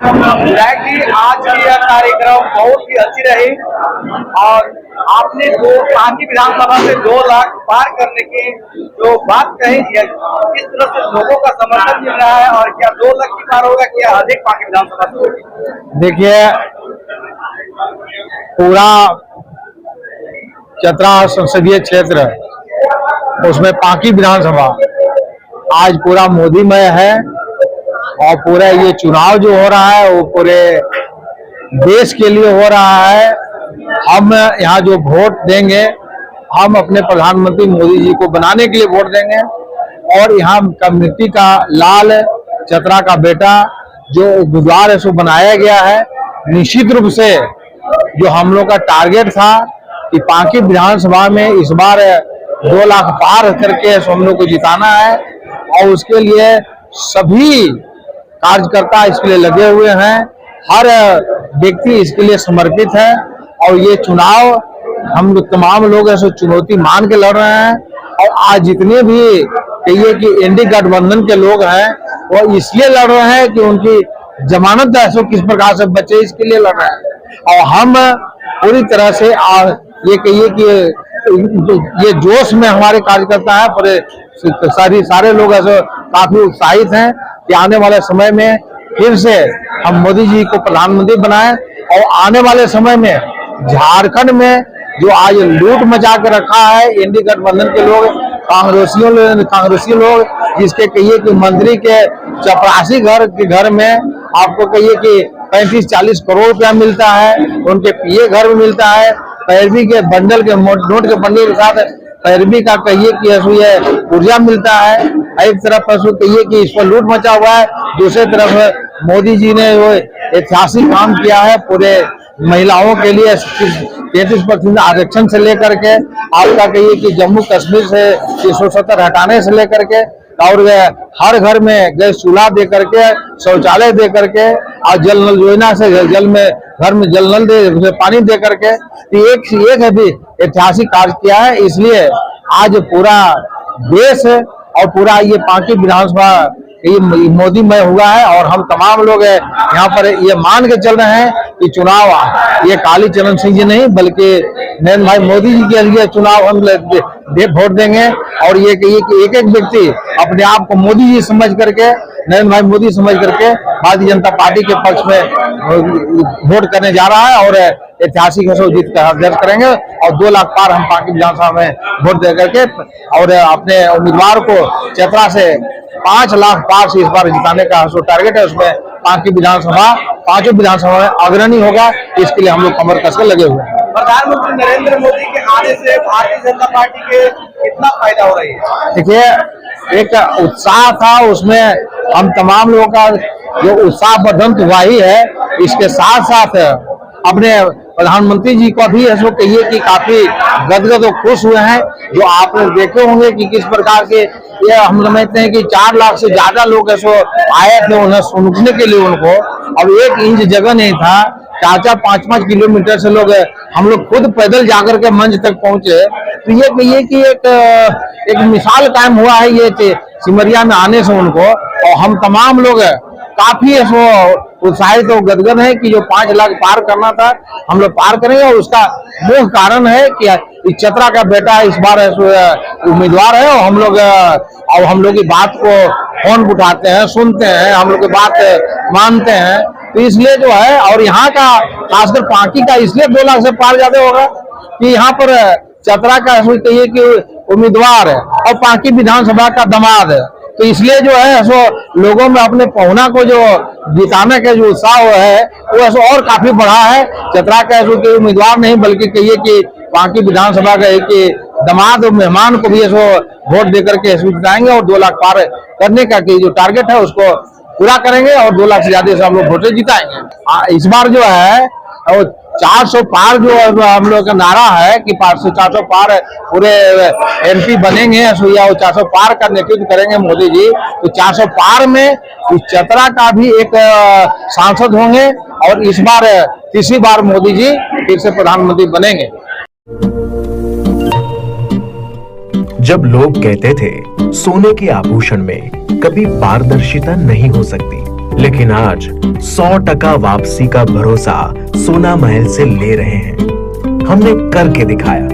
विधायक जी, आज की यह कार्यक्रम बहुत ही अच्छी रही और आपने जो पांकी विधानसभा से 2 लाख पार करने की जो बात कही, किस तरह से लोगों का समर्थन मिल रहा है और क्या 2 लाख की पार होगा, क्या अधिक पांकी विधानसभा से होगी? देखिए, पूरा चतरा संसदीय क्षेत्र, उसमें पांकी विधानसभा आज पूरा मोदीमय है और पूरा ये चुनाव जो हो रहा है वो पूरे देश के लिए हो रहा है। हम यहाँ जो वोट देंगे, हम अपने प्रधानमंत्री मोदी जी को बनाने के लिए वोट देंगे और यहाँ कम्युनिटी का लाल, चतरा का बेटा जो उम्मीदवार है सो बनाया गया है। निश्चित रूप से जो हम लोग का टारगेट था कि पांकी विधानसभा में इस बार 2 लाख पार करके हम लोग को जिताना है और उसके लिए सभी कार्यकर्ता इसके लिए लगे हुए हैं। हर व्यक्ति इसके लिए समर्पित है और ये चुनाव हम लोग तमाम लोग ऐसे चुनौती मान के लड़ रहे हैं। और आज जितने भी कहिए कि एनडीए गठबंधन के लोग हैं वो इसलिए लड़ रहे हैं कि उनकी जमानत ऐसे किस प्रकार से बचे, इसके लिए लड़ रहे हैं। और हम पूरी तरह से ये कहिए कि ये जोश में हमारे कार्यकर्ता है, पूरे सारे लोग ऐसे काफी उत्साहित हैं कि आने वाले समय में फिर से हम मोदी जी को प्रधानमंत्री बनाएं और आने वाले समय में झारखंड में जो आज लूट मचा के रखा है एनडीए गठबंधन के लोग, कांग्रेसी लोग, जिसके कहिए कि मंत्री के चपरासी घर में आपको कहिए कि 35-40 करोड़ रुपया मिलता है, उनके पीए घर में मिलता है, पैरवी के बंडल के नोट के बंडल के साथ पैरवी का कहिए कि ऊर्जा मिलता है। एक तरफ पशु कहिए कि इस पर लूट मचा हुआ है, दूसरी तरफ मोदी जी ने वो ऐतिहासिक काम किया है पूरे महिलाओं के लिए 33% आरक्षण से लेकर के आपका कहिए कि जम्मू कश्मीर से 370 हटाने से लेकर के और हर घर में गैस चूल्हा दे करके, शौचालय दे करके और जल नल योजना से घर में जल नल दे पानी दे करके एक अभी ऐतिहासिक कार्य किया है। इसलिए आज पूरा देश और पूरा ये पांकी विधानसभा ये मोदीमय हुआ है और हम तमाम लोग यहाँ पर ये मान के चल रहे हैं कि चुनाव ये काली चरण सिंह जी नहीं बल्कि नरेंद्र भाई मोदी जी के लिए चुनाव हम वोट देंगे। और ये कहिए कि एक व्यक्ति अपने आप को मोदी जी समझ करके, नरेंद्र भाई मोदी समझ करके भारतीय जनता पार्टी के पक्ष में वोट करने जा रहा है और ऐतिहासिक जीत दर्ज करेंगे और 2 लाख पार हम पांकी विधानसभा में वोट दे करके और अपने उम्मीदवार को चतरा से 5 लाख पार से इस बार जिताने का जो टारगेट है उसमें पांकी विधानसभा 5 विधानसभा में अग्रणी होगा। इसके लिए हम लोग कमर कसकर लगे हुए हैं। प्रधानमंत्री नरेंद्र मोदी के आने से भारतीय जनता पार्टी के कितना फायदा हो रही है? देखिए, एक उत्साह था, उसमें हम तमाम लोगों का जो उत्साह वर्धन हुआ ही है। इसके साथ साथ अपने प्रधानमंत्री जी को भी ऐसा कहिए कि काफी गदगद और खुश हुए हैं। जो आपने देखे होंगे कि किस प्रकार के ये हम समझते हैं कि 4 लाख से ज्यादा लोग ऐसे आए थे उन्हें सुनने के लिए उनको। अब 1 इंच जगह नहीं था, 4-5 किलोमीटर से लोग हम लोग खुद पैदल जाकर के मंच तक पहुंचे। तो ये कहिए कि एक मिसाल कायम हुआ है ये सिमरिया में आने से उनको। और हम तमाम लोग काफी ऐसा उत्साहित और गदगद है कि जो 5 लाख पार करना था हम लोग पार करेंगे। और उसका मुख्य कारण है कि चतरा का बेटा इस बार उम्मीदवार है और हम लोग की बात को फोन उठाते हैं, सुनते हैं, हम लोग की बात मानते हैं। तो इसलिए जो है और यहाँ का खासकर पांकी का इसलिए 2 लाख से पार ज्यादा होगा कि यहाँ पर चतरा का कहिए कि उम्मीदवार है और पांकी विधानसभा का दामाद है। तो इसलिए जो है ऐसा लोगों में अपने पहुना को जो जिताने का जो उत्साह है वो ऐसा और काफी बढ़ा है। चतरा का ऐसा कोई उम्मीदवार नहीं बल्कि कहिए कि पांकी विधानसभा का एक दामाद और मेहमान को भी ऐसा वोट देकर के जिताएंगे और 2 लाख पार करने का जो टारगेट है उसको पूरा करेंगे और 2 लाख से ज्यादा से हम लोग वोट जिताएंगे। इस बार जो है 400 पार जो हम लोग का नारा है कि 400 पार पूरे एमपी बनेंगे या 400 पार का नेतृत्व करेंगे मोदी जी। तो 400 पार में चतरा का भी एक सांसद होंगे और इस बार तीसरी बार मोदी जी फिर से प्रधानमंत्री बनेंगे। जब लोग कहते थे सोने के आभूषण में कभी पारदर्शिता नहीं हो सकती, लेकिन आज 100% वापसी का भरोसा सोना महल से ले रहे हैं। हमने करके दिखाया।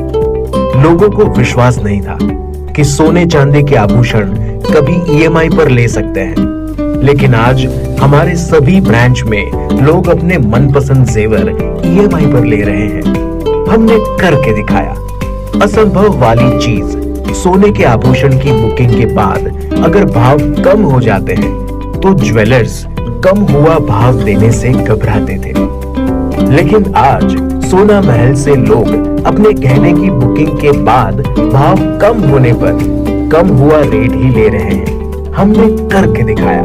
लोगों को विश्वास नहीं था कि सोने चांदी के आभूषण कभी ईएमआई पर ले सकते हैं, लेकिन आज हमारे सभी ब्रांच में लोग अपने मनपसंद जेवर ईएमआई पर ले रहे हैं। हमने करके दिखाया। असंभव वाली चीज, सोने के आभूषण की बुकिंग के बाद अगर भाव कम हो जाते हैं तो ज्वेलर्स कम हुआ भाव देने से घबराते थे, लेकिन आज सोना महल से लोग अपने गहने की बुकिंग के बाद भाव कम होने पर कम हुआ रेट ही ले रहे हैं। हमने करके दिखाया।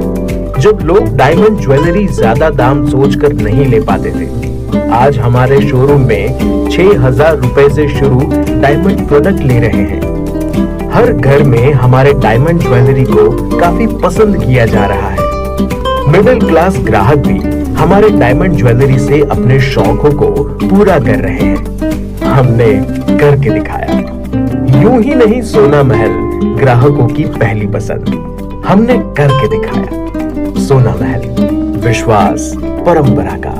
जब लोग डायमंड ज्वेलरी ज्यादा दाम सोचकर नहीं ले पाते थे, आज हमारे शोरूम में 6,000 रुपए से शुरू डायमंड प्रोडक्ट ले रहे हैं। हर घर में हमारे डायमंड ज्वेलरी को काफी पसंद किया जा रहा है। मिडिल क्लास ग्राहक भी हमारे डायमंड ज्वेलरी से अपने शौकों को पूरा कर रहे हैं। हमने करके दिखाया। यूं ही नहीं सोना महल ग्राहकों की पहली पसंद, हमने करके दिखाया। सोना महल, विश्वास परंपरा का।